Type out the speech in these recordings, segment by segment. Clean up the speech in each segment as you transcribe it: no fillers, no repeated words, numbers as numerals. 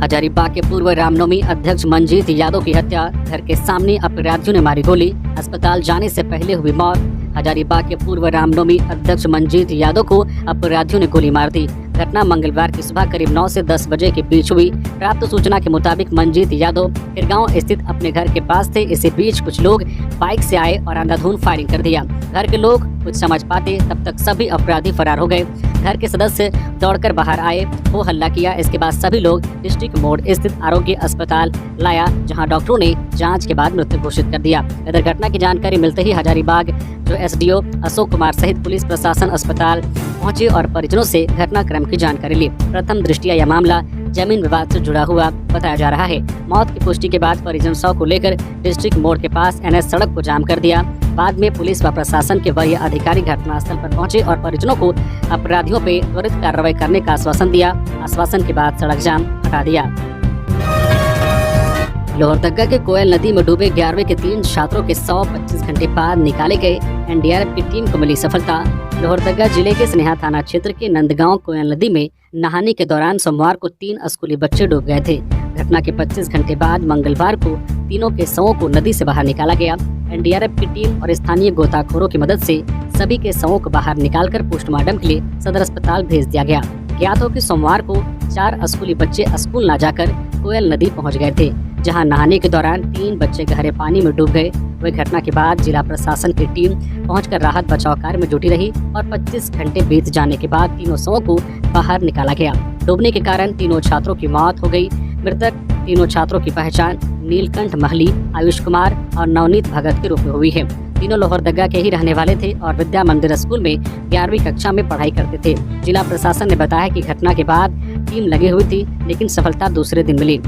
हजारीबाग के पूर्व रामनवमी अध्यक्ष मंजीत यादव की हत्या, घर के सामने अपराधियों ने मारी गोली, अस्पताल जाने से पहले हुई मौत। हजारीबाग के पूर्व रामनवमी अध्यक्ष मंजीत यादव को अपराधियों ने गोली मार दी। घटना मंगलवार की सुबह करीब 9 से 10 बजे के बीच हुई। प्राप्त सूचना के मुताबिक मंजीत यादव खिरगांव स्थित अपने घर के पास थे। इसी बीच कुछ लोग बाइक से आए और अंधाधुंध फायरिंग कर दिया। घर के लोग कुछ समझ पाते तब तक सभी अपराधी फरार हो गए। घर के सदस्य दौड़कर बाहर आए, हो हल्ला किया। इसके बाद सभी लोग डिस्ट्रिक्ट मोड़ स्थित आरोग्य अस्पताल लाया, जहां डॉक्टरों ने जांच के बाद मृत्यु घोषित कर दिया। इधर घटना की जानकारी मिलते ही हजारीबाग जो एसडीओ अशोक कुमार सहित पुलिस प्रशासन अस्पताल पहुंचे और परिजनों से घटनाक्रम की जानकारी ली। प्रथम दृष्टिया यह मामला जमीन विवाद से जुड़ा हुआ बताया जा रहा है। मौत की पुष्टि के बाद परिजन शव को लेकर डिस्ट्रिक्ट मोड़ के पास एनएच सड़क को जाम कर दिया। बाद में पुलिस व प्रशासन के वरीय अधिकारी घटनास्थल पर पहुंचे और परिजनों को अपराधियों पर त्वरित कार्रवाई करने का आश्वासन दिया। आश्वासन के बाद सड़क जाम हटा दिया। लोहरदगा के कोयल नदी में डूबे 11वीं के 3 छात्रों के 125 घंटे बाद निकाले गए। एनडीआरएफ की टीम को मिली सफलता। लोहरदगा जिले के स्नेहा थाना क्षेत्र के नंदगांव कोयल नदी में नहाने के दौरान सोमवार को 3 स्कूली बच्चे डूब गए थे। घटना के 25 घंटे बाद मंगलवार को तीनों के शवों को नदी से बाहर निकाला गया। एनडीआरएफ की टीम और स्थानीय गोताखोरों की मदद से सभी के शवों को बाहर निकालकर पोस्टमार्टम के लिए सदर अस्पताल भेज दिया गया। ज्ञात हो कि सोमवार को 4 स्कूली बच्चे स्कूल न जाकर कोयल नदी पहुंच गए थे, जहां नहाने के दौरान 3 बच्चे गहरे पानी में डूब गए। वही घटना के बाद जिला प्रशासन की टीम पहुंचकर राहत बचाव कार्य में जुटी रही और 25 घंटे बीत जाने के बाद तीनों शवों को बाहर निकाला गया। डूबने के कारण तीनों छात्रों की मौत हो गई। मृतक तीनों छात्रों की पहचान नीलकंठ महली, आयुष कुमार और नवनीत भगत के रूप में हुई है। तीनों लोहरदगा के ही रहने वाले थे और विद्या मंदिर स्कूल में 11वीं कक्षा में पढ़ाई करते थे। जिला प्रशासन ने बताया कि घटना के बाद टीम लगी हुई थी, लेकिन सफलता दूसरे दिन मिली।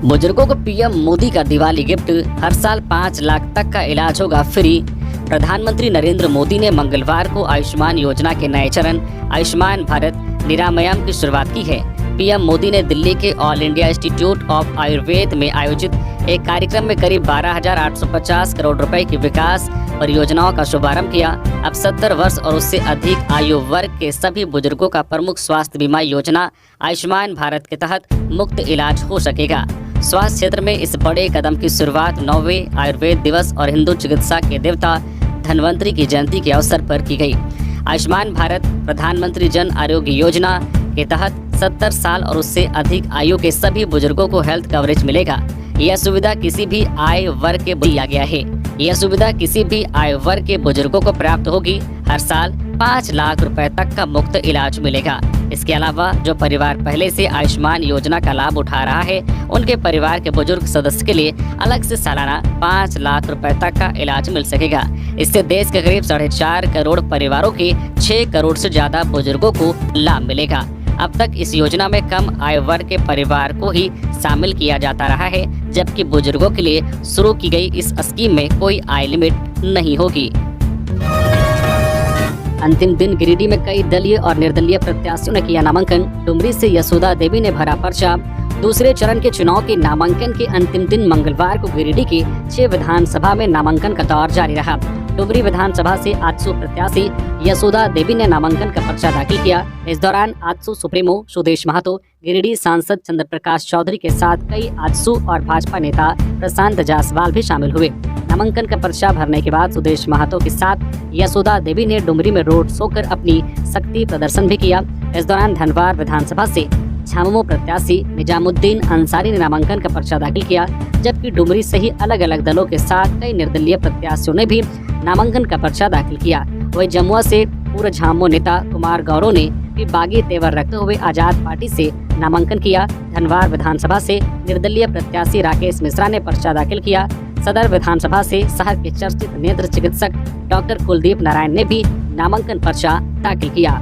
बुजुर्गों को पीएम मोदी का दिवाली गिफ्ट, हर साल 5 लाख तक का इलाज होगा फ्री। प्रधानमंत्री नरेंद्र मोदी ने मंगलवार को आयुष्मान योजना के नए चरण आयुष्मान भारत निरामयम की शुरुआत की है। पीएम मोदी ने दिल्ली के all India institute of Ayurveda में आयोजित एक कार्यक्रम में करीब 12,850 करोड़ रुपए की विकास परियोजनाओं का शुभारंभ किया। अब 70 वर्ष और उससे अधिक आयु वर्ग के सभी बुजुर्गों का प्रमुख स्वास्थ्य बीमा योजना आयुष्मान भारत के तहत मुफ्त इलाज हो सकेगा। स्वास्थ्य क्षेत्र में इस बड़े कदम की शुरुआत 9वें आयुर्वेद दिवस और हिंदू चिकित्सा के देवता धन्वंतरी की जयंती के अवसर पर की गई। आयुष्मान भारत प्रधानमंत्री जन आरोग्य योजना के तहत 70 साल और उससे अधिक आयु के सभी बुजुर्गों को हेल्थ कवरेज मिलेगा। यह सुविधा किसी भी आय वर्ग के दिया गया है। यह सुविधा किसी भी आय वर्ग के बुजुर्गों को प्राप्त होगी। हर साल 5 लाख रुपए तक का मुफ्त इलाज मिलेगा। इसके अलावा जो परिवार पहले से आयुष्मान योजना का लाभ उठा रहा है, उनके परिवार के बुजुर्ग सदस्य के लिए अलग से सालाना 5 लाख रुपए तक का इलाज मिल सकेगा। इससे देश के करीब 4.5 करोड़ परिवारों के 6 करोड़ से ज्यादा बुजुर्गों को लाभ मिलेगा। अब तक इस योजना में कम आय वर्ग के परिवार को ही शामिल किया जाता रहा है, जबकि बुजुर्गों के लिए शुरू की गई इस स्कीम में कोई आय लिमिट नहीं होगी। अंतिम दिन गिरिडीह में कई दलीय और निर्दलीय प्रत्याशियों ने किया नामांकन। डुमरी से यशोदा देवी ने भरा पर्चा। दूसरे चरण के चुनाव के नामांकन के अंतिम दिन मंगलवार को गिरिडीह की 6 विधानसभा में नामांकन का दौर जारी रहा। डुमरी विधानसभा से आजसू प्रत्याशी यशोदा देवी ने नामांकन का पर्चा दाखिल किया। इस दौरान आजसू सुप्रीमो सुदेश महतो, गिरिडीह सांसद चंद्र प्रकाश चौधरी के साथ कई आजसू और भाजपा नेता प्रशांत जायसवाल भी शामिल हुए। नामांकन का पर्चा भरने के बाद सुदेश महतो के साथ यशोदा देवी ने डुमरी में रोड शो कर अपनी शक्ति प्रदर्शन भी किया। इस दौरान धनवार विधानसभा से झामुमो प्रत्याशी निजामुद्दीन अंसारी ने नामांकन का पर्चा दाखिल किया, जबकि डुमरी से ही अलग अलग दलों के साथ कई निर्दलीय प्रत्याशियों ने भी नामांकन का पर्चा दाखिल किया। वहीं जमुआ से पूर्व झामुमो नेता कुमार गौरव ने भी बागी तेवर रखते हुए आजाद पार्टी से नामांकन किया। धनवार विधानसभा से निर्दलीय प्रत्याशी राकेश मिश्रा ने पर्चा दाखिल किया। सदर विधानसभा से शहर के चर्चित नेत्र चिकित्सक डॉक्टर कुलदीप नारायण ने भी नामांकन पर्चा दाखिल किया।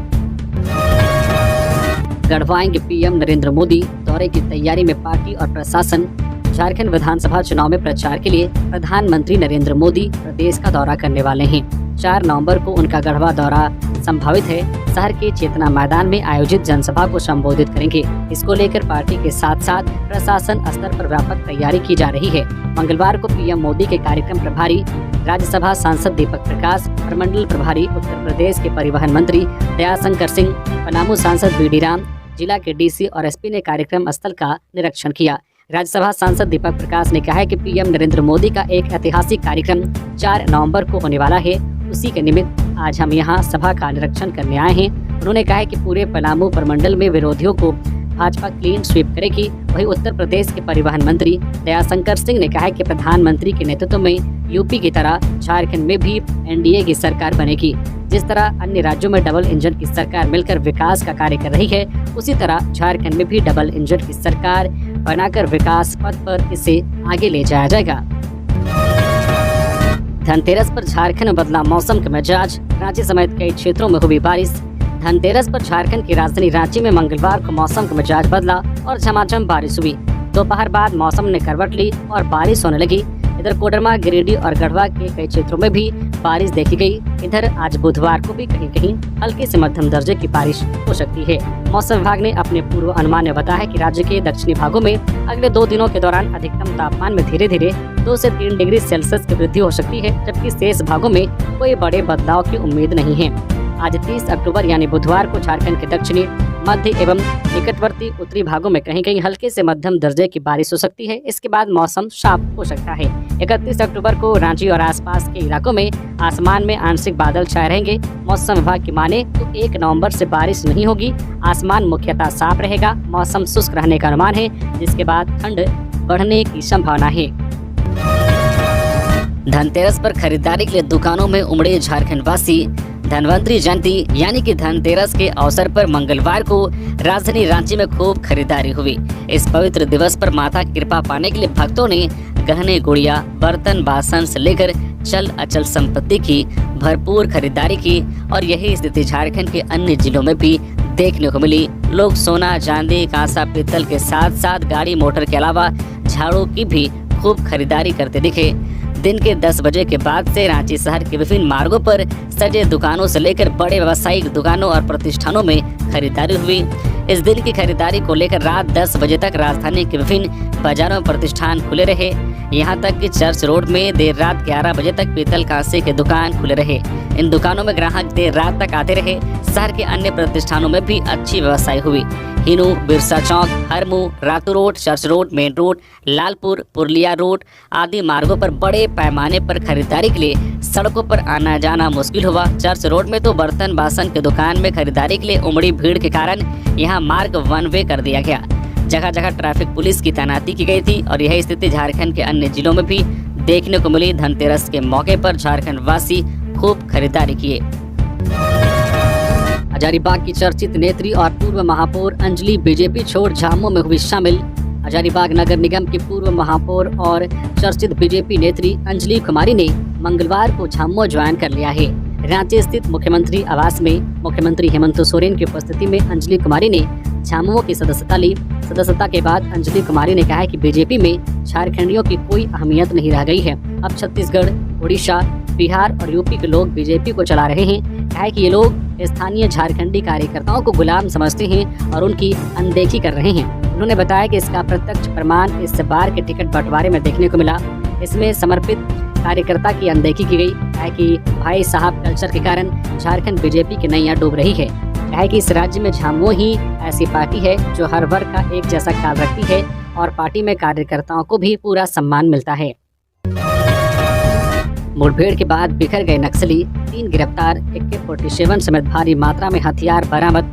गढ़वाएंगे पीएम नरेंद्र मोदी, दौरे की तैयारी में पार्टी और प्रशासन। झारखंड विधानसभा चुनाव में प्रचार के लिए प्रधानमंत्री नरेंद्र मोदी प्रदेश का दौरा करने वाले हैं। 4 नवंबर को उनका गढ़वा दौरा संभावित है। शहर के चेतना मैदान में आयोजित जनसभा को संबोधित करेंगे। इसको लेकर पार्टी के साथ साथ प्रशासन स्तर पर व्यापक तैयारी की जा रही है। मंगलवार को पीएम मोदी के कार्यक्रम प्रभारी राज्यसभा सांसद दीपक प्रकाश, प्रमंडल प्रभारी उत्तर प्रदेश के परिवहन मंत्री दयाशंकर सिंह, पलामू सांसद बीडी राम, जिला के डीसी और एसपी ने कार्यक्रम स्थल का निरीक्षण किया। राज्यसभा सांसद दीपक प्रकाश ने कहा है कि पीएम नरेंद्र मोदी का एक ऐतिहासिक कार्यक्रम 4 नवंबर को होने वाला है। उसी के निमित्त आज हम यहाँ सभा का निरीक्षण करने आए हैं। उन्होंने कहा है कि पूरे पलामू प्रमंडल में विरोधियों को भाजपा क्लीन स्वीप करेगी। वहीं उत्तर प्रदेश के परिवहन मंत्री दयाशंकर सिंह ने कहा है कि प्रधानमंत्री के नेतृत्व में यूपी की तरह झारखंड में भी एनडीए की सरकार बनेगी। जिस तरह अन्य राज्यों में डबल इंजन की सरकार मिलकर विकास का कार्य कर रही है, उसी तरह झारखंड में भी डबल इंजन की सरकार बनाकर विकास पथ पर इसे आगे ले जाया जाएगा। धनतेरस पर झारखंड में बदला मौसम का मिजाज, रांची समेत कई क्षेत्रों में हुई बारिश। धनतेरस पर झारखंड की राजधानी रांची में मंगलवार को मौसम का मिजाज बदला और झमाझम बारिश हुई। दोपहर बाद मौसम ने करवट ली और बारिश होने लगी। इधर कोडरमा, गिरिडीह और गढ़वा के कई क्षेत्रों में भी बारिश देखी गई। इधर आज बुधवार को भी कहीं कहीं हल्की से मध्यम दर्जे की बारिश हो सकती है। मौसम विभाग ने अपने पूर्व अनुमान में बताया है कि राज्य के दक्षिणी भागों में अगले 2 दिनों के दौरान अधिकतम तापमान में धीरे धीरे 2 से 3 डिग्री सेल्सियस की वृद्धि हो सकती है, जबकि शेष भागों में कोई बड़े बदलाव की उम्मीद नहीं है। आज 30 अक्टूबर यानी बुधवार को झारखंड के दक्षिणी, मध्य एवं निकटवर्ती उत्तरी भागों में कहीं कहीं हल्के से मध्यम दर्जे की बारिश हो सकती है। इसके बाद मौसम साफ हो सकता है। 31 अक्टूबर को रांची और आसपास के इलाकों में आसमान में आंशिक बादल छाए रहेंगे। मौसम विभाग की माने तो 1 नवंबर से बारिश नहीं होगी। आसमान मुख्यतः साफ रहेगा। मौसम शुष्क रहने का अनुमान है, जिसके बाद ठंड बढ़ने की संभावना है। धनतेरस पर खरीदारी के लिए दुकानों में उमड़े झारखंड वासी। धनवंतरी जयंती यानी कि धनतेरस के अवसर पर मंगलवार को राजधानी रांची में खूब खरीदारी हुई। इस पवित्र दिवस पर माता की कृपा पाने के लिए भक्तों ने गहने, गुड़िया, बर्तन, बासन से लेकर चल अचल संपत्ति की भरपूर खरीदारी की और यही स्थिति झारखंड के अन्य जिलों में भी देखने को मिली। लोग सोना, चांदी, कांसा, पीतल के साथ साथ गाड़ी मोटर के अलावा झाड़ू की भी खूब खरीदारी करते दिखे। दिन के 10 बजे के बाद से रांची शहर के विभिन्न मार्गों पर सजे दुकानों से लेकर बड़े व्यावसायिक दुकानों और प्रतिष्ठानों में खरीदारी हुई। इस दिन की खरीदारी को लेकर रात 10 बजे तक राजधानी के विभिन्न बाजारों में प्रतिष्ठान खुले रहे। यहाँ तक कि चर्च रोड में देर रात 11 बजे तक पीतल कांसे के दुकान खुले रहे। इन दुकानों में ग्राहक देर रात तक आते रहे। शहर के अन्य प्रतिष्ठानों में भी अच्छी व्यवसाय हुई। Hinoo, Birsa Chowk, Harmu, Ratu road, church road, main road, Lalpur, Purulia road आदि मार्गों पर बड़े पैमाने पर खरीदारी के लिए सड़कों पर आना जाना मुश्किल हुआ। चर्च रोड में तो बर्तन बासन की दुकान में खरीदारी के लिए उमड़ी भीड़ के कारण यहाँ मार्ग 1 वे कर दिया गया। जगह जगह ट्रैफिक पुलिस की तैनाती की गई थी और यही स्थिति झारखंड के अन्य जिलों में भी देखने को मिली। धनतेरस के मौके पर झारखंड वासी खूब खरीदारी किए। हजारीबाग की चर्चित नेत्री और पूर्व महापौर अंजलि बीजेपी छोड़ झामुमो में हुई शामिल। हजारीबाग नगर निगम की पूर्व महापौर और चर्चित बीजेपी नेत्री अंजलि कुमारी ने मंगलवार को झामुमो ज्वाइन कर लिया है। रांची स्थित मुख्यमंत्री आवास में मुख्यमंत्री हेमंत सोरेन की उपस्थिति में अंजलि कुमारी ने झामुमो की सदस्यता ली। सदस्यता के बाद अंजलि कुमारी ने कहा है कि बीजेपी में झारखंडियों की कोई अहमियत नहीं रह गई है। अब छत्तीसगढ़, उड़ीसा, बिहार और यूपी के लोग बीजेपी को चला रहे हैं। कहा है कि ये लोग स्थानीय झारखंडी कार्यकर्ताओं को गुलाम समझते हैं और उनकी अनदेखी कर रहे हैं। उन्होंने बताया कि इसका प्रत्यक्ष प्रमाण इस बार के टिकट बंटवारे में देखने को मिला। इसमें समर्पित कार्यकर्ता की अनदेखी की गई। है कि भाई साहब कल्चर के कारण झारखंड बीजेपी की नैया डूब रही है। है कि इस राज्य में झामुमो ही ऐसी पार्टी है जो हर वर्ग का एक जैसा ख्याल रखती है और पार्टी में कार्यकर्ताओं को भी पूरा सम्मान मिलता है। मुठभेड़ के बाद बिखर गए नक्सली, 3 गिरफ्तार, AK-47 समेत भारी मात्रा में हथियार बरामद।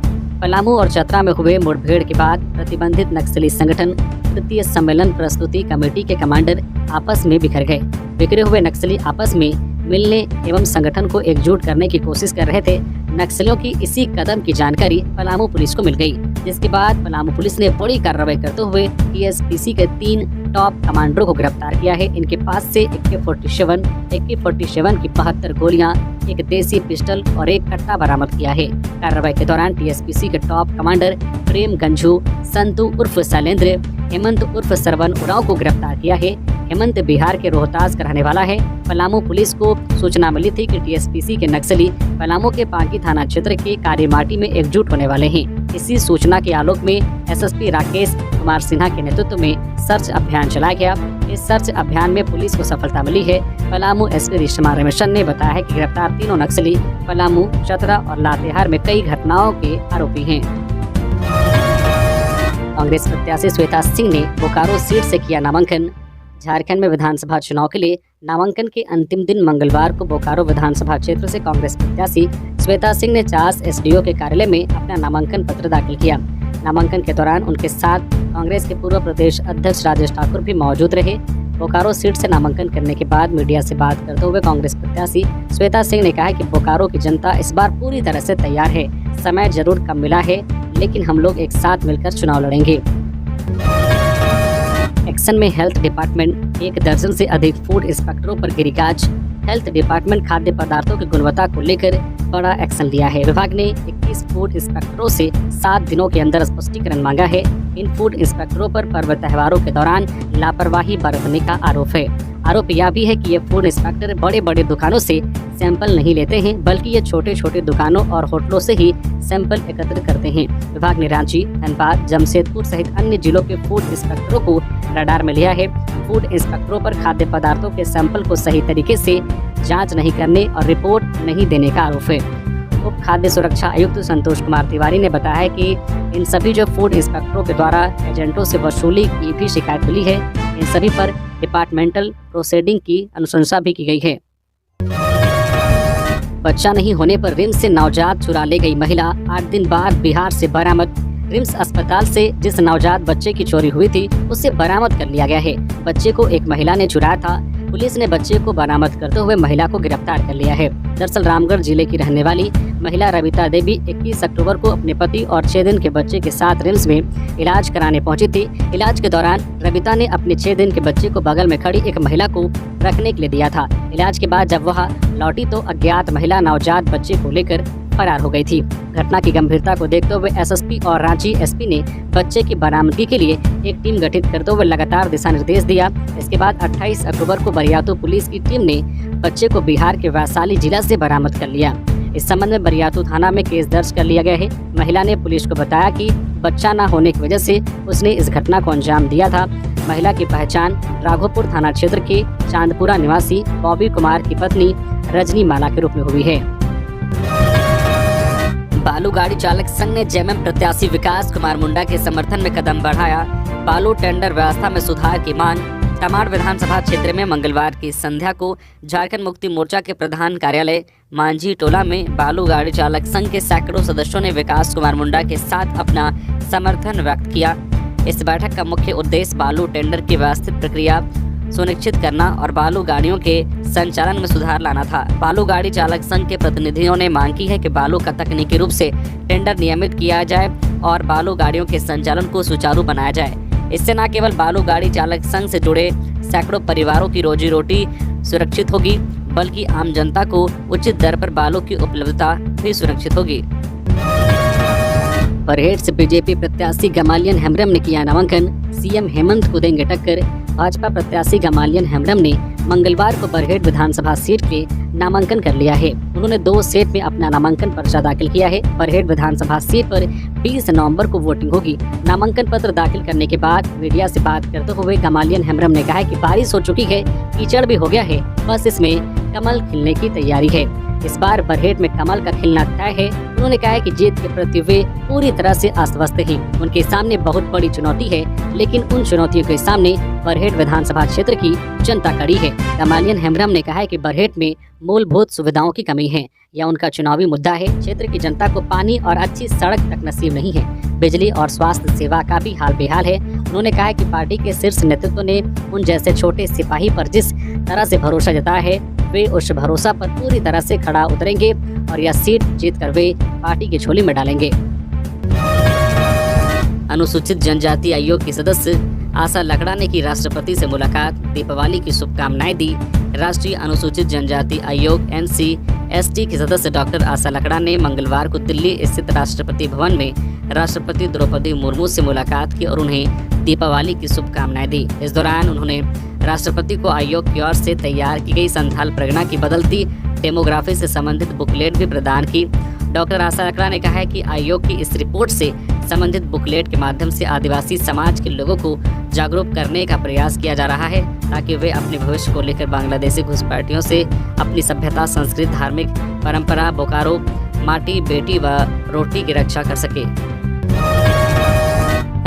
पलामू और चतरा में हुए मुठभेड़ के बाद प्रतिबंधित नक्सली संगठन तृतीय सम्मेलन प्रस्तुति कमेटी के कमांडर आपस में बिखर गए। बिखरे हुए नक्सली आपस में मिलने एवं संगठन को एकजुट करने की कोशिश कर रहे थे। नक्सलियों की इसी कदम की जानकारी पलामू पुलिस को मिल गई, जिसके बाद पलामू पुलिस ने बड़ी कार्रवाई करते हुए TSPC के 3 टॉप कमांडरों को गिरफ्तार किया है। इनके पास से AK-47 की 72 गोलियां, एक देसी पिस्टल और एक कट्टा बरामद किया है। कार्रवाई के दौरान TSPC के टॉप कमांडर प्रेम गंझू, संतु उर्फ शैलेंद्र, हेमंत उर्फ सरवन उरांव को गिरफ्तार किया है। हेमंत बिहार के रोहतास का रहने वाला है। पलामू पुलिस को सूचना मिली थी कि TSPC के नक्सली पलामू के पांकी थाना क्षेत्र के कार्यमाटी में एकजुट होने वाले हैं। इसी सूचना के आलोक में SSP राकेश कुमार सिन्हा के नेतृत्व में सर्च अभियान चलाया गया। इस सर्च अभियान में पुलिस को सफलता मिली है। पलामू SP रिश्मा रमेशन ने बताया है कि गिरफ्तार तीनों नक्सली पलामू, चतरा और लातेहार में कई घटनाओं के आरोपी हैं। कांग्रेस प्रत्याशी श्वेता सिंह ने बोकारो सीट से किया नामांकन। झारखंड में विधानसभा चुनाव के लिए नामांकन के अंतिम दिन मंगलवार को बोकारो विधानसभा क्षेत्र से कांग्रेस प्रत्याशी श्वेता सिंह ने चास एसडीओ के कार्यालय में अपना नामांकन पत्र दाखिल किया। नामांकन के दौरान उनके साथ कांग्रेस के पूर्व प्रदेश अध्यक्ष राजेश ठाकुर भी मौजूद रहे। बोकारो सीट से नामांकन करने के बाद मीडिया से बात करते हुए कांग्रेस प्रत्याशी श्वेता सिंह ने कहा कि बोकारो की जनता इस बार पूरी तरह से तैयार है। समय जरूर कम मिला है, लेकिन हम लोग एक साथ मिलकर चुनाव लड़ेंगे। एक्शन में हेल्थ डिपार्टमेंट, 1 दर्जन से अधिक फूड इंस्पेक्टरों पर गिरी गाज। हेल्थ डिपार्टमेंट खाद्य पदार्थों की गुणवत्ता को लेकर बड़ा एक्शन लिया है। विभाग ने 21 फूड इंस्पेक्टरों से 7 दिनों के अंदर स्पष्टीकरण मांगा है। इन फूड इंस्पेक्टरों पर पर्व त्योहारों के दौरान लापरवाही बरतने का आरोप है। आरोप यह भी है कि ये फूड इंस्पेक्टर बड़े बड़े दुकानों से सैंपल नहीं लेते हैं, बल्कि ये छोटे छोटे दुकानों और होटलों से ही सैंपल एकत्र करते हैं। विभाग ने रांची, धनबाद, जमशेदपुर सहित अन्य जिलों के फूड इंस्पेक्टरों को रडार में लिया है। फूड इंस्पेक्टरों पर खाद्य पदार्थों के सैंपल को सही तरीके से जांच नहीं करने और रिपोर्ट नहीं देने का आरोप है। उप खाद्य सुरक्षा आयुक्त संतोष कुमार तिवारी ने बताया है कि इन सभी जो फूड इंस्पेक्टरों के द्वारा एजेंटों से वसूली की भी शिकायत मिली है। इन सभी पर डिपार्टमेंटल प्रोसीडिंग की अनुशंसा भी की गई है। बच्चा नहीं होने पर रिम्स से नवजात चुरा ले गई महिला, 8 दिन बाद बिहार से बरामद। रिम्स अस्पताल से जिस नवजात बच्चे की चोरी हुई थी उसे बरामद कर लिया गया है। बच्चे को एक महिला ने चुराया था। पुलिस ने बच्चे को बरामद करते हुए महिला को गिरफ्तार कर लिया है। दरअसल रामगढ़ जिले की रहने वाली महिला रविता देवी 21 अक्टूबर को अपने पति और 6 दिन के बच्चे के साथ रिम्स में इलाज कराने पहुंची थी। इलाज के दौरान रविता ने अपने 6 दिन के बच्चे को बगल में खड़ी एक महिला को रखने के लिए दिया था। इलाज के बाद जब वह लौटी तो अज्ञात महिला नवजात बच्चे को लेकर फरार हो गई थी। घटना की गंभीरता को देखते हुए एसएसपी और रांची एसपी ने बच्चे की बरामदगी के लिए एक टीम गठित करते हुए लगातार दिशा निर्देश दिया। इसके बाद 28 अक्टूबर को बरियातू पुलिस की टीम ने बच्चे को बिहार के वैशाली जिला से बरामद कर लिया। इस संबंध में बरियातू थाना में केस दर्ज कर लिया गया है। महिला ने पुलिस को बताया कि बच्चा न होने की वजह से उसने इस घटना को अंजाम दिया था। महिला की पहचान राघोपुर थाना क्षेत्र के चांदपुरा निवासी बॉबी कुमार की पत्नी रजनी माला के रूप में हुई है। बालू गाड़ी चालक संघ ने जेएमएम प्रत्याशी विकास कुमार मुंडा के समर्थन में कदम बढ़ाया। बालू टेंडर व्यवस्था में सुधार की मांग। तमाड़ विधानसभा क्षेत्र में मंगलवार की संध्या को झारखंड मुक्ति मोर्चा के प्रधान कार्यालय मांझी टोला में बालू गाड़ी चालक संघ के सैकड़ों सदस्यों ने विकास कुमार मुंडा के साथ अपना समर्थन व्यक्त किया। इस बैठक का मुख्य उद्देश्य बालू टेंडर की व्यवस्थित प्रक्रिया सुनिश्चित करना और बालू गाड़ियों के संचालन में सुधार लाना था। बालू गाड़ी चालक संघ के प्रतिनिधियों ने मांग की है कि बालू का तकनीकी रूप से टेंडर नियमित किया जाए और बालू गाड़ियों के संचालन को सुचारू बनाया जाए। इससे न केवल बालू गाड़ी चालक संघ से जुड़े सैकड़ों परिवारों की रोजी रोटी सुरक्षित होगी, बल्कि आम जनता को उचित दर पर बालू की उपलब्धता भी सुरक्षित होगी। बरहेट से बीजेपी प्रत्याशी गमालियन हेम्ब्रम ने किया नामांकन। सीएम हेमंत को देंगे टक्कर। भाजपा प्रत्याशी गमालियन हेम्ब्रम ने मंगलवार को बरहेट विधानसभा सीट के नामांकन कर लिया है। उन्होंने 2 सेट में अपना नामांकन पर्चा दाखिल किया है। बरहेट विधानसभा सीट पर 20 नवंबर को वोटिंग होगी। नामांकन पत्र दाखिल करने के बाद मीडिया से बात करते हुए गमालियन हेम्ब्रम ने कहा है कि बारिश हो चुकी है, कीचड़ भी हो गया है, बस इसमें कमल खिलने की तैयारी है। इस बार बरहेट में कमल का खिलना तय है। उन्होंने कहा है कि जीत के प्रति वे पूरी तरह से आश्वस्त हैं। उनके सामने बहुत बड़ी चुनौती है, लेकिन उन चुनौतियों के सामने बरहेट विधानसभा क्षेत्र की जनता खड़ी है। गमालियन हेम्ब्रम ने कहा है कि बरहेट में मूलभूत सुविधाओं की कमी है। यह उनका चुनावी मुद्दा है। क्षेत्र की जनता को पानी और अच्छी सड़क तक नसीब नहीं है। बिजली और स्वास्थ्य सेवा का भी हाल बेहाल है। उन्होंने कहा कि पार्टी के शीर्ष नेतृत्व ने उन जैसे छोटे सिपाही पर जिस तरह से भरोसा जताया है, वे उस भरोसा पर पूरी तरह से खड़ा उतरेंगे और यह सीट जीतकर वे पार्टी की झोली में डालेंगे। अनुसूचित जनजाति आयोग की सदस्य आशा लकड़ा ने की राष्ट्रपति से मुलाकात, दीपावली की शुभकामनाएं दी। राष्ट्रीय अनुसूचित जनजाति आयोग NCST की सदस्य डॉक्टर आशा लकड़ा ने मंगलवार को दिल्ली स्थित राष्ट्रपति भवन में राष्ट्रपति द्रौपदी मुर्मू से मुलाकात की और उन्हें दीपावली की शुभकामनाएं दी। इस दौरान उन्होंने राष्ट्रपति को आयोग की ओर से तैयार की गई संथाल परगना की बदलती डेमोग्राफी से संबंधित बुकलेट भी प्रदान की। डॉक्टर आशा लकड़ा ने कहा है कि आयोग की इस रिपोर्ट से संबंधित बुकलेट के माध्यम से आदिवासी समाज के लोगों को जागरूक करने का प्रयास किया जा रहा है, ताकि वे अपने भविष्य को लेकर बांग्लादेशी घुसपैठियों से अपनी सभ्यता, संस्कृति, धार्मिक परंपरा, बोकारो माटी, बेटी व रोटी की रक्षा कर सके।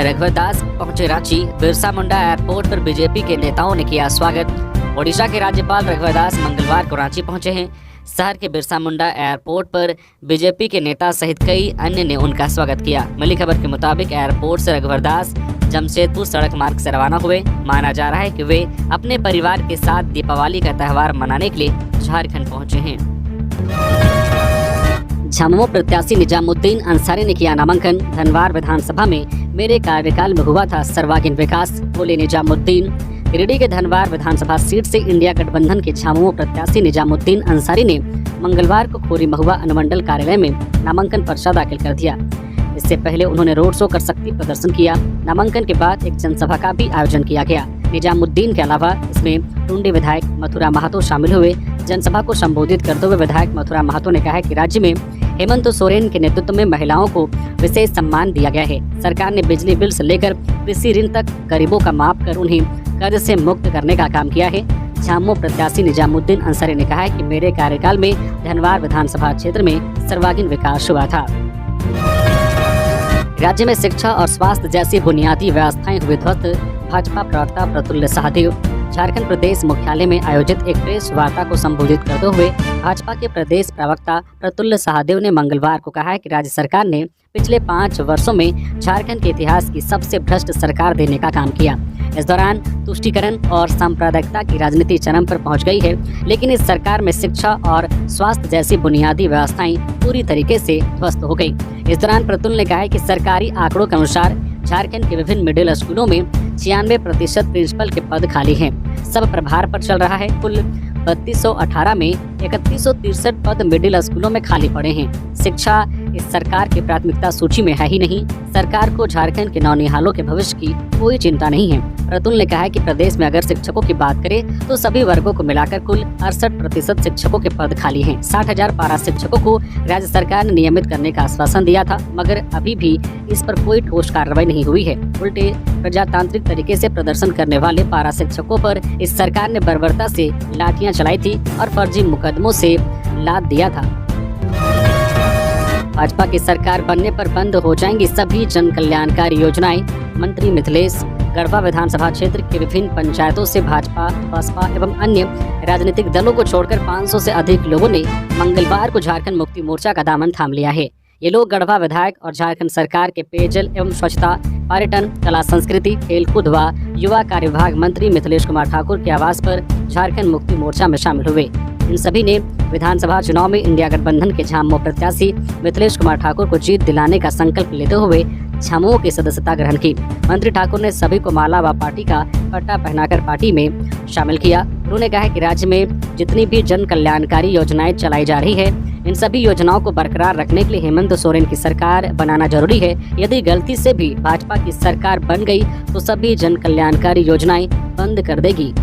रघुवर दास पहुंचे रांची। बिरसा मुंडा एयरपोर्ट पर बीजेपी के नेताओं ने किया स्वागत। ओडिशा के राज्यपाल रघुवर दास मंगलवार को रांची पहुंचे हैं। शहर के बिरसा मुंडा एयरपोर्ट पर बीजेपी के नेता सहित कई अन्य ने उनका स्वागत किया। मिली खबर के मुताबिक एयरपोर्ट से रघुवर दास जमशेदपुर सड़क मार्ग से रवाना हुए। माना जा रहा है कि वे अपने परिवार के साथ दीपावली का त्यौहार मनाने के लिए झारखंड पहुंचे हैं। झामुमो प्रत्याशी निजामुद्दीन अंसारी ने किया नामांकन। धनवार विधानसभा में मेरे कार्यकाल में हुआ था सर्वांगीण विकास, बोले निजामुद्दीन। गिरिडीह के धनवार विधानसभा सीट से इंडिया गठबंधन के झामुमो प्रत्याशी निजामुद्दीन अंसारी ने मंगलवार को खोरी महुआ अनुमंडल कार्यालय में नामांकन पर्चा दाखिल कर दिया। इससे पहले उन्होंने रोड शो कर शक्ति प्रदर्शन किया। नामांकन के बाद एक जनसभा का भी आयोजन किया गया। निजामुद्दीन के अलावा इसमें टुंडी विधायक मथुरा महतो शामिल हुए। जनसभा को संबोधित करते हुए विधायक मथुरा महतो ने कहा कि राज्य में हेमंत सोरेन के नेतृत्व में महिलाओं को विशेष सम्मान दिया गया है। सरकार ने बिजली बिल से लेकर कृषि ऋण तक गरीबों का माफ कर उन्हें कर्ज से मुक्त करने का काम किया है। झामुमो प्रत्याशी निजामुद्दीन अंसारी ने कहा है कि मेरे कार्यकाल में धनवार विधानसभा क्षेत्र में सर्वांगीण विकास हुआ था। राज्य में शिक्षा और स्वास्थ्य जैसी बुनियादी व्यवस्थाएं हुई ध्वस्त। भाजपा प्रवक्ता प्रतुल्य सहदेव झारखंड प्रदेश मुख्यालय में आयोजित एक प्रेस वार्ता को संबोधित करते हुए भाजपा के प्रदेश प्रवक्ता प्रतुल्य सहदेव ने मंगलवार को कहा है कि राज्य सरकार ने पिछले 5 वर्षों में झारखंड के इतिहास की सबसे भ्रष्ट सरकार देने का काम किया। इस दौरान तुष्टीकरण और सांप्रदायिकता की राजनीति चरम पर पहुंच गई है, लेकिन इस सरकार में शिक्षा और स्वास्थ्य जैसी बुनियादी व्यवस्थाएं पूरी तरीके से ध्वस्त हो गई। इस दौरान प्रतुल ने कहा है कि सरकारी आंकड़ों के अनुसार झारखंड के विभिन्न मिडिल स्कूलों में 96% प्रिंसिपल के पद खाली हैं। सब प्रभार पर चल रहा है। कुल 3218 में 3163 पद मिडिल स्कूलों में खाली पड़े हैं। शिक्षा इस सरकार की प्राथमिकता सूची में है ही नहीं। सरकार को झारखंड के नौनिहालों के भविष्य की कोई चिंता नहीं है। प्रतुल ने कहा है कि प्रदेश में अगर शिक्षकों की बात करें तो सभी वर्गों को मिलाकर कुल 68% शिक्षकों के पद खाली हैं। 60,000 पारा शिक्षकों को राज्य सरकार ने नियमित करने का आश्वासन दिया था, मगर अभी भी इस पर कोई ठोस कार्रवाई नहीं हुई है। उल्टे प्रजातांत्रिक तरीके से प्रदर्शन करने वाले पारा शिक्षकों पर इस सरकार ने बर्बरता से लाठियां चलाई थी और फर्जी मुकदमों से लाद दिया था। भाजपा की सरकार बनने पर बंद हो जाएंगी सभी जन कल्याणकारी योजनाएं। मंत्री मिथिलेश गढ़वा विधानसभा क्षेत्र के विभिन्न पंचायतों से भाजपा, बसपा एवं अन्य राजनीतिक दलों को छोड़कर 500 से अधिक लोगों ने मंगलवार को झारखंड मुक्ति मोर्चा का दामन थाम लिया है। ये लोग गढ़वा विधायक और झारखंड सरकार के पेयजल एवं स्वच्छता, पर्यटन, कला संस्कृति, खेलकूद व युवा कार्य विभाग मंत्री मिथिलेश कुमार ठाकुर के आवास पर झारखंड मुक्ति मोर्चा में शामिल हुए। इन सभी ने विधानसभा चुनाव में इंडिया गठबंधन के झामुमो प्रत्याशी मिथिलेश कुमार ठाकुर को जीत दिलाने का संकल्प लेते हुए झामुमो की सदस्यता ग्रहण की। मंत्री ठाकुर ने सभी को माला व पार्टी का पट्टा पहनाकर पार्टी में शामिल किया। उन्होंने कहा कि राज्य में जितनी भी जन कल्याणकारी योजनाएं चलाई जा रही है, इन सभी योजनाओं को बरकरार रखने के लिए हेमंत सोरेन की सरकार बनाना जरूरी है। यदि गलती से भी भाजपा की सरकार बन गई तो सभी जन कल्याणकारी योजनाएं बंद कर देगी।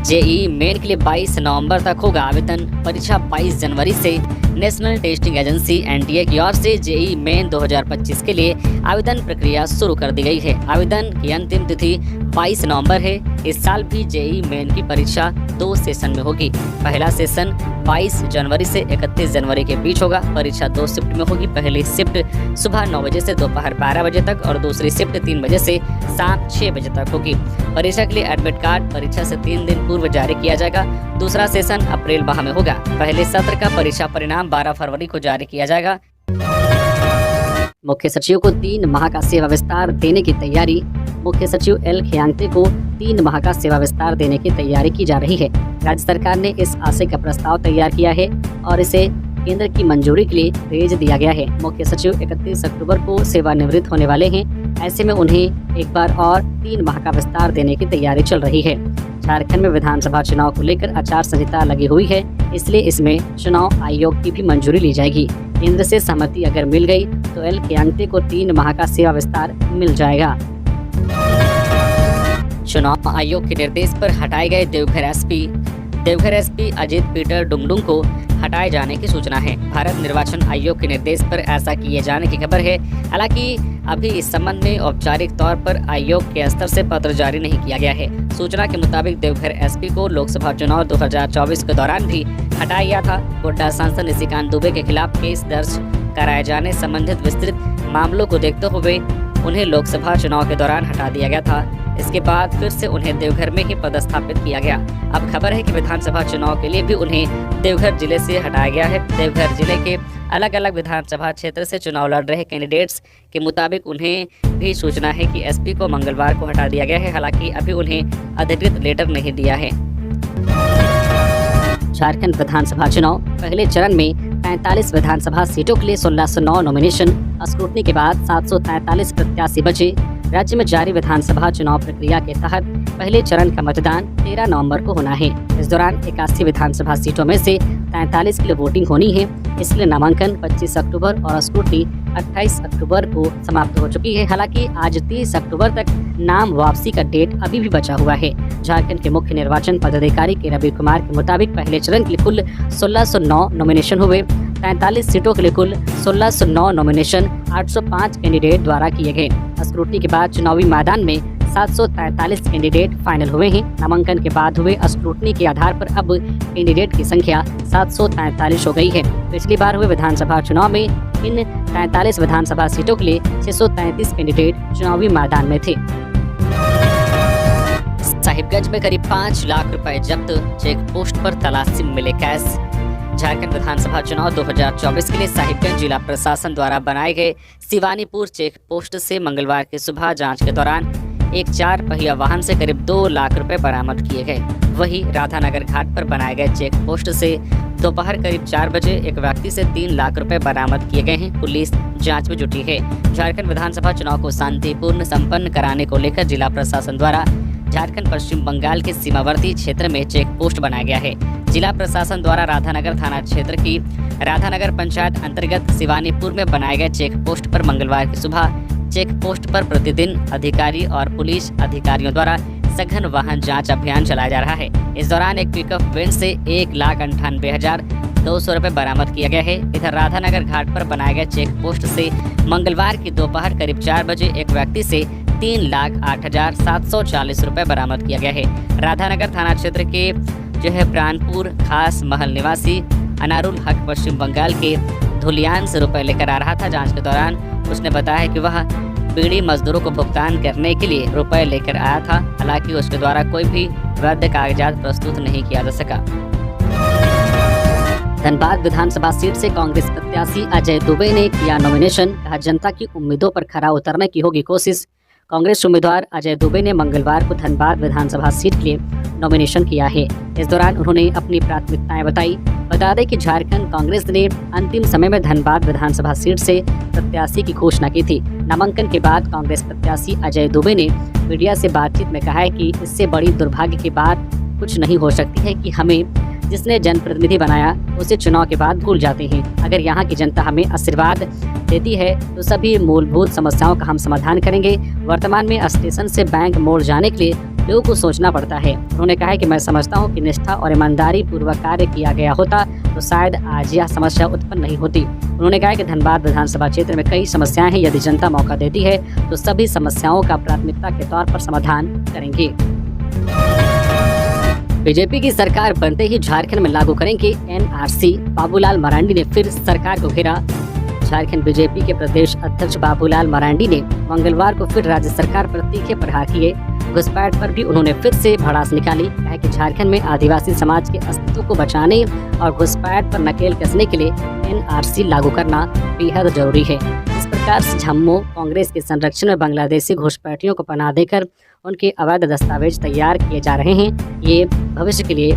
जेईई मेन के लिए 22 नवंबर तक होगा आवेदन। परीक्षा 22 जनवरी से नेशनल टेस्टिंग एजेंसी एनटीए की ओर से जेईई मेन 2025 के लिए आवेदन प्रक्रिया शुरू कर दी गई है। आवेदन की अंतिम तिथि 22 नवंबर है। इस साल भी जेईई मेन की परीक्षा 2 सेशन में होगी। पहला सेशन 22 जनवरी से 31 जनवरी के बीच होगा। परीक्षा 2 शिफ्ट में होगी। पहली शिफ्ट सुबह 9 बजे से दोपहर 12 बजे तक और दूसरी शिफ्ट 3 बजे से शाम 6 बजे तक होगी। परीक्षा के लिए एडमिट कार्ड परीक्षा से 3 दिन पूर्व जारी किया जाएगा। दूसरा सेशन अप्रैल माह में होगा। पहले सत्र का परीक्षा परिणाम 12 फरवरी को जारी किया जाएगा। मुख्य सचिव को 3 माह का सेवा विस्तार देने की तैयारी। मुख्य सचिव एल खियांगते को 3 माह का सेवा विस्तार देने की तैयारी की जा रही है। राज्य सरकार ने इस आशय का प्रस्ताव तैयार किया है और इसे केंद्र की मंजूरी के लिए भेज दिया गया है। मुख्य सचिव 31 अक्टूबर को सेवानिवृत्त होने वाले हैं। ऐसे में उन्हें एक बार और 3 माह का विस्तार देने की तैयारी चल रही है। झारखंड में विधानसभा चुनाव को लेकर आचार संहिता लगी हुई है, इसलिए इसमें चुनाव आयोग की भी मंजूरी ली जाएगी। केंद्र से सहमति अगर मिल गई तो एल खियांगते को 3 माह का सेवा विस्तार मिल जाएगा। चुनाव आयोग के निर्देश पर हटाए गए देवघर एसपी अजित पीटर डुंगडुंग को हटाए जाने की सूचना है। भारत निर्वाचन आयोग के निर्देश पर ऐसा किए जाने की खबर है। हालांकि अभी इस संबंध में औपचारिक तौर पर आयोग के स्तर से पत्र जारी नहीं किया गया है। सूचना के मुताबिक देवघर एसपी को लोकसभा चुनाव 2024 के दौरान भी हटाया गया था। गोड्डा सांसद निशिकांत दुबे के खिलाफ केस दर्ज कराए जाने संबंधित विस्तृत मामलों को देखते हुए उन्हें लोकसभा चुनाव के दौरान हटा दिया गया था। इसके बाद फिर से उन्हें देवघर में ही पदस्थापित किया गया। अब खबर है कि विधानसभा चुनाव के लिए भी उन्हें देवघर जिले से हटाया गया है। देवघर जिले के अलग अलग विधानसभा क्षेत्र से चुनाव लड़ रहे कैंडिडेट्स के मुताबिक उन्हें भी सूचना है कि एसपी को मंगलवार को हटा दिया गया है। हालांकि अभी उन्हें अधिकृत लेटर नहीं दिया है। झारखंड विधानसभा चुनाव पहले चरण में 45 विधानसभा सीटों के लिए 1609 नॉमिनेशन स्क्रूटनी के बाद 743 प्रत्याशी बचे। राज्य में जारी विधानसभा चुनाव प्रक्रिया के तहत पहले चरण का मतदान 13 नवंबर को होना है। इस दौरान 81 विधानसभा सीटों में से 43 के लिए वोटिंग होनी है। इसलिए नामांकन 25 अक्टूबर और स्क्रूटनी 28 अक्टूबर को समाप्त हो चुकी है। हालांकि आज 30 अक्टूबर तक नाम वापसी का डेट अभी भी बचा हुआ है। झारखंड के मुख्य निर्वाचन पदाधिकारी के रवि कुमार के मुताबिक पहले चरण के लिए कुल 1609 नॉमिनेशन हुए। 43 सीटों के लिए कुल 1609 नॉमिनेशन 805 कैंडिडेट द्वारा किए गए। स्क्रूटनी के बाद चुनावी मैदान में 743 कैंडिडेट फाइनल हुए हैं। नामांकन के बाद हुए स्क्रूटनी के आधार पर अब कैंडिडेट की संख्या 743 हो गई है। पिछली बार हुए विधानसभा चुनाव में इन 43 विधानसभा सीटों के लिए 633 कैंडिडेट चुनावी मैदान में थे। साहिबगंज में करीब 5 लाख रुपए जब्त, चेक पोस्ट पर तलाशी में मिले कैश। झारखंड विधानसभा चुनाव 2024 के लिए साहिबगंज जिला प्रशासन द्वारा बनाए गए शिवानीपुर चेक पोस्ट से मंगलवार की सुबह जांच के दौरान एक 4 पहिया वाहन से करीब 2 लाख रुपए बरामद किए गए। वहीं राधानगर घाट पर बनाए गए चेक पोस्ट से दोपहर करीब 4 बजे एक व्यक्ति से 3 लाख रुपए बरामद किए गए हैं। पुलिस जांच में जुटी है। झारखंड विधानसभा चुनाव को शांतिपूर्ण संपन्न कराने को लेकर जिला प्रशासन द्वारा झारखंड पश्चिम बंगाल के सीमावर्ती क्षेत्र में चेक पोस्ट बनाया गया है। जिला प्रशासन द्वारा राधानगर थाना क्षेत्र की राधानगर पंचायत अंतर्गत शिवानीपुर में बनाए गए चेक पोस्ट पर मंगलवार की सुबह चेक पोस्ट पर प्रतिदिन अधिकारी और पुलिस अधिकारियों द्वारा सघन वाहन जांच अभियान चलाया जा रहा है। इस दौरान एक पिकअप वैन से 1,98,200 रुपए बरामद किया गया है। इधर राधानगर घाट पर बनाए गए चेक पोस्ट से मंगलवार की दोपहर करीब 4 बजे एक व्यक्ति से 3,08,740 रुपए बरामद किया गया है। राधानगर थाना क्षेत्र के प्राणपुर खास महल निवासी अनारुल हक पश्चिम बंगाल के धुलियान से रुपए लेकर आ रहा था। जांच के दौरान उसने बताया कि वह बीड़ी मजदूरों को भुगतान करने के लिए रुपए लेकर आया था। हालांकि उसके द्वारा कोई भी वैध कागजात प्रस्तुत नहीं किया जा सका। धनबाद विधानसभा सीट से कांग्रेस प्रत्याशी अजय दुबे ने किया नॉमिनेशन। कहा, जनता की उम्मीदों पर खरा उतरने की होगी कोशिश। कांग्रेस उम्मीदवार अजय दुबे ने मंगलवार को धनबाद विधानसभा सीट के लिए नॉमिनेशन किया है। इस दौरान उन्होंने अपनी प्राथमिकताएं बताई। बता दें कि झारखंड कांग्रेस ने अंतिम समय में धनबाद विधानसभा सीट से प्रत्याशी की घोषणा की थी। नामांकन के बाद कांग्रेस प्रत्याशी अजय दुबे ने मीडिया से बातचीत में कहा है कि इससे बड़ी दुर्भाग्य की बात कुछ नहीं हो सकती है कि हमें जिसने जनप्रतिनिधि बनाया उसे चुनाव के बाद भूल जाते हैं। अगर यहाँ की जनता हमें आशीर्वाद देती है तो सभी मूलभूत समस्याओं का हम समाधान करेंगे। वर्तमान में स्टेशन से बैंक मोड़ जाने के लिए लोगों को सोचना पड़ता है। उन्होंने कहा है कि मैं समझता हूँ कि निष्ठा और ईमानदारी पूर्वक कार्य किया गया होता तो शायद आज यह समस्या उत्पन्न नहीं होती। उन्होंने कहा कि धनबाद विधानसभा क्षेत्र में कई समस्याएं हैं। यदि जनता मौका देती है तो सभी समस्याओं का प्राथमिकता के तौर पर समाधान करेंगे। बीजेपी की सरकार बनते ही झारखंड में लागू करेंगे एनआरसी। बाबूलाल मरांडी ने फिर सरकार को घेरा। झारखंड बीजेपी के प्रदेश अध्यक्ष बाबूलाल मरांडी ने मंगलवार को फिर राज्य सरकार पर तीखे प्रहार किए। घुसपैठ पर भी उन्होंने फिर से भड़ास निकाली। कहा कि झारखंड में आदिवासी समाज के अस्तित्व को बचाने और घुसपैठ पर नकेल कसने के लिए एनआरसी लागू करना बेहद जरूरी है। इस प्रकार से जम्मू कांग्रेस के संरक्षण में बांग्लादेशी घुसपैठियों को पनाह देकर उनके अवैध दस्तावेज तैयार किए जा रहे हैं। ये भविष्य के लिए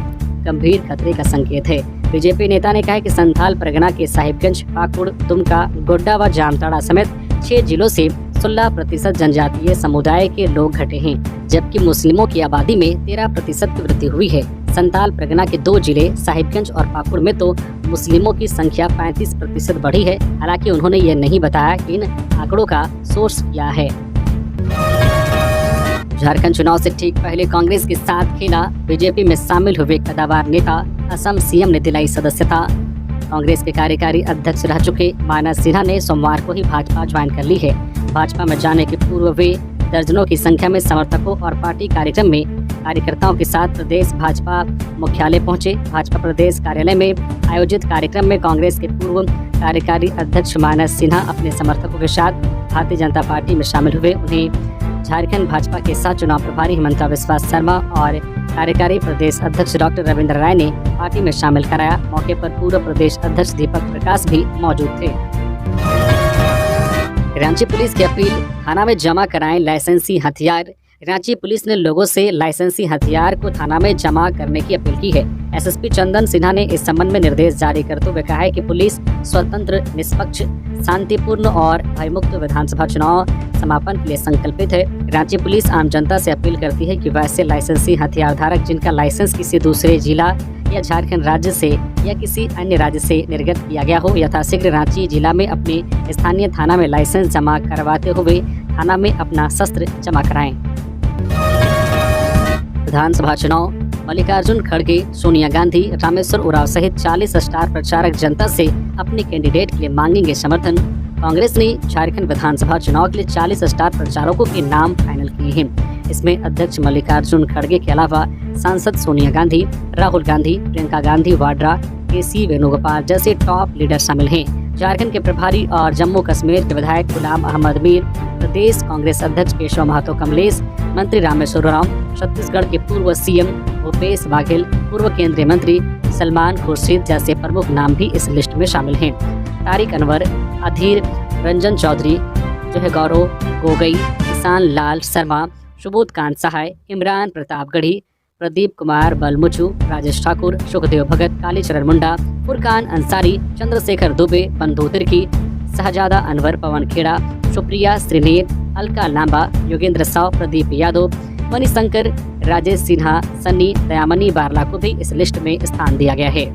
गंभीर खतरे का संकेत है। बीजेपी नेता ने कहा कि संथाल परगना के साहिबगंज, पाकुड़, दुमका, गोड्डा व जामताड़ा समेत 6 जिलों से 16% जनजातीय समुदाय के लोग घटे हैं, जबकि मुस्लिमों की आबादी में 13% की वृद्धि हुई है। संथाल परगना के 2 जिले साहिबगंज और पाकुड़ में तो मुस्लिमों की संख्या 35% बढ़ी है। हालांकि उन्होंने ये नहीं बताया कि इन आंकड़ों का सोर्स क्या है। झारखंड चुनाव से ठीक पहले कांग्रेस के साथ खेला। बीजेपी में शामिल हुए कदावर नेता असम सीएम ने दिलाई सदस्यता। कांग्रेस के कार्यकारी अध्यक्ष रह चुके मानस सिन्हा ने सोमवार को ही भाजपा ज्वाइन कर ली है। भाजपा में जाने के पूर्व वे दर्जनों की संख्या में समर्थकों और पार्टी कार्यक्रम में कार्यकर्ताओं के साथ प्रदेश भाजपा मुख्यालय पहुंचे। भाजपा प्रदेश कार्यालय में आयोजित कार्यक्रम में कांग्रेस के पूर्व कार्यकारी अध्यक्ष मानस सिन्हा अपने समर्थकों के साथ भारतीय जनता पार्टी में शामिल हुए। उन्हें झारखंड भाजपा के साथ चुनाव प्रभारी हिमंता बिस्वा शर्मा और कार्यकारी प्रदेश अध्यक्ष डॉक्टर रविंद्र राय ने पार्टी में शामिल कराया। मौके पर पूर्व प्रदेश अध्यक्ष दीपक प्रकाश भी मौजूद थे। रांची पुलिस की अपील, थाना में जमा कराएं लाइसेंसी हथियार। रांची पुलिस ने लोगों से लाइसेंसी हथियार को थाना में जमा करने की अपील की है। एसएसपी चंदन सिन्हा ने इस संबंध में निर्देश जारी करते हुए कहा है कि पुलिस स्वतंत्र, निष्पक्ष, शांतिपूर्ण और भयमुक्त विधानसभा चुनाव समापन के लिए संकल्पित है। रांची पुलिस आम जनता से अपील करती है कि वैसे लाइसेंसी हथियार धारक जिनका लाइसेंस किसी दूसरे जिला या झारखंड राज्य से या किसी अन्य राज्य से निर्गत किया गया हो, यथाशीघ्र रांची जिला में अपने स्थानीय थाना में लाइसेंस जमा करवाते हुए थाना में अपना शस्त्र जमा कराएं। विधानसभा चुनाव, मल्लिकार्जुन खड़गे, सोनिया गांधी, रामेश्वर उरांव सहित 40 स्टार प्रचारक जनता से अपने कैंडिडेट के लिए मांगेंगे समर्थन। कांग्रेस ने झारखंड विधानसभा चुनाव के लिए 40 स्टार प्रचारकों के नाम फाइनल किए हैं। इसमें अध्यक्ष मल्लिकार्जुन खड़गे के अलावा सांसद सोनिया गांधी, राहुल गांधी, प्रियंका गांधी वाड्रा, केसी वेणुगोपाल जैसे टॉप लीडर शामिल हैं। झारखंड के प्रभारी और जम्मू कश्मीर के विधायक गुलाम अहमद मीर, प्रदेश कांग्रेस अध्यक्ष केशव महतो कमलेश, मंत्री रामेश्वर उरांव, छत्तीसगढ़ के पूर्व सीएम भूपेश बाघेल, पूर्व केंद्रीय मंत्री सलमान खुर्शीद जैसे प्रमुख नाम भी इस लिस्ट में शामिल हैं। तारिक अनवर, अधीर रंजन चौधरी, जो है गौरव गोगई, किसान लाल शर्मा, सुबोध कांत सहाय, इमरान प्रताप गढ़ी, प्रदीप कुमार बलमुचू, राजेश ठाकुर, सुखदेव भगत, कालीचरण मुंडा, फुरकान अंसारी, चंद्रशेखर दुबे, बंधु तिर्की, शहजादा अनवर, पवन खेड़ा, सुप्रिया श्रीनेत, अलका लांबा, योगेंद्र साव, प्रदीप यादव, मणिशंकर, राजेश सिन्हा, सन्नी, दयामनी बारला को भी इस लिस्ट में स्थान दिया गया है।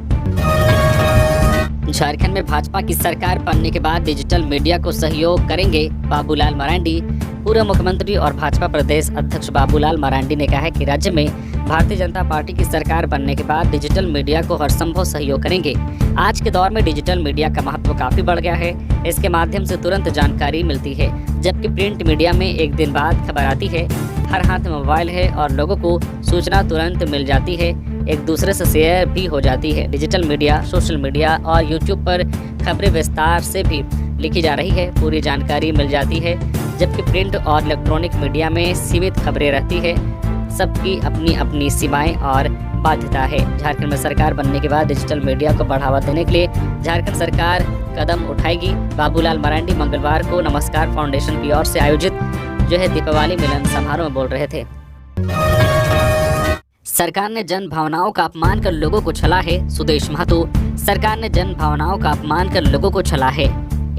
झारखंड में भाजपा की सरकार बनने के बाद डिजिटल मीडिया को सहयोग करेंगे बाबूलाल मरांडी। पूर्व मुख्यमंत्री और भाजपा प्रदेश अध्यक्ष बाबूलाल मरांडी ने कहा है कि राज्य में भारतीय जनता पार्टी की सरकार बनने के बाद डिजिटल मीडिया को हर संभव सहयोग करेंगे। आज के दौर में डिजिटल मीडिया का महत्व काफी बढ़ गया है। इसके माध्यम से तुरंत जानकारी मिलती है, जबकि प्रिंट मीडिया में एक दिन बाद खबर आती है। हर हाथ में मोबाइल है और लोगों को सूचना तुरंत मिल जाती है, एक दूसरे से शेयर भी हो जाती है। डिजिटल मीडिया, सोशल मीडिया और यूट्यूब पर खबरें विस्तार से भी लिखी जा रही है, पूरी जानकारी मिल जाती है, जबकि प्रिंट और इलेक्ट्रॉनिक मीडिया में सीमित खबरें रहती है। सबकी अपनी अपनी सीमाएं और बाध्यता है। झारखंड में सरकार बनने के बाद डिजिटल मीडिया को बढ़ावा देने के लिए झारखंड सरकार कदम उठाएगी। बाबूलाल मरांडी मंगलवार को नमस्कार फाउंडेशन की ओर से आयोजित दीपावली मिलन समारोह में बोल रहे थे। सरकार ने जन भावनाओं का अपमान कर लोगों को छला है, सुदेश महतो। सरकार ने जन भावनाओं का अपमान कर लोगों को छला है।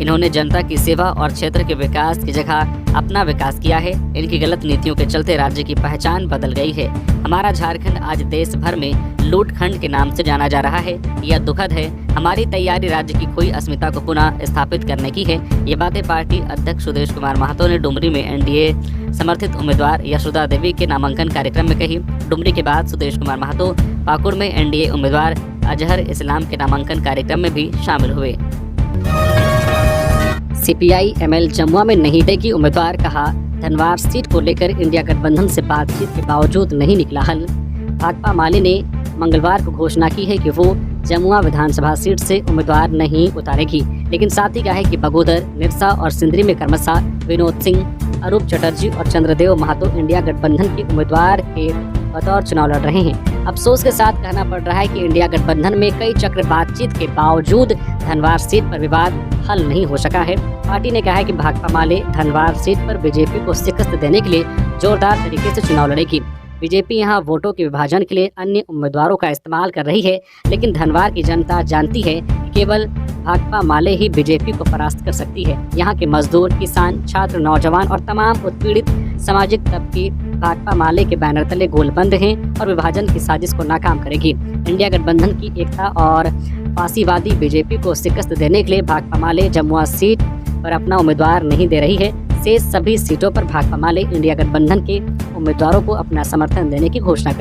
इन्होंने जनता की सेवा और क्षेत्र के विकास की जगह अपना विकास किया है। इनकी गलत नीतियों के चलते राज्य की पहचान बदल गई है। हमारा झारखंड आज देश भर में लूटखंड के नाम से जाना जा रहा है। यह दुखद है। हमारी तैयारी राज्य की खोई अस्मिता को पुनः स्थापित करने की है। ये बातें पार्टी अध्यक्ष सुदेश कुमार महतो ने डुमरी में एनडीए समर्थित उम्मीदवार यशोदा देवी के नामांकन कार्यक्रम में कही। डुमरी के बाद सुदेश कुमार महतो पाकुड़ में एनडीए उम्मीदवार अजहर इस्लाम के नामांकन कार्यक्रम में भी शामिल हुए। सीपीआई एमएल जमुआ में नहीं देगी उम्मीदवार, कहा धनवार सीट को लेकर इंडिया गठबंधन से बातचीत के बावजूद नहीं निकला हल। भाकपा माले ने मंगलवार को घोषणा की है कि वो जमुआ विधानसभा सीट से उम्मीदवार नहीं उतारेगी, लेकिन साथ ही कहा है कि बगोदर, निरसा और सिंदरी में क्रमशः विनोद सिंह, अरूप चटर्जी और चंद्रदेव महतो इंडिया गठबंधन के उम्मीदवार के बतौर चुनाव लड़ रहे हैं। अफसोस के साथ कहना पड़ रहा है कि इंडिया गठबंधन में कई चक्र बातचीत के बावजूद धनवार सीट पर विवाद हल नहीं हो सका है। पार्टी ने कहा है कि भाकपा माले धनवार सीट पर बीजेपी को शिकस्त देने के लिए जोरदार तरीके से चुनाव लड़ेगी। बीजेपी यहां वोटों के विभाजन के लिए अन्य उम्मीदवारों का इस्तेमाल कर रही है, लेकिन धनवार की जनता जानती है कि केवल भाकपा माले ही बीजेपी को परास्त कर सकती है। यहाँ के मजदूर, किसान, छात्र, नौजवान और तमाम उत्पीड़ित सामाजिक तबके भाकपा माले के बैनर तले गोलबंद हैं और विभाजन की साजिश को नाकाम करेगी। इंडिया गठबंधन की एकता और फासीवादी बीजेपी को शिकस्त देने के लिए भाकपा माले जमुआ सीट पर अपना उम्मीदवार नहीं दे रही है। शेष सभी सीटों पर भाकपा माले इंडिया गठबंधन के उम्मीदवारों को अपना समर्थन देने की घोषणा कर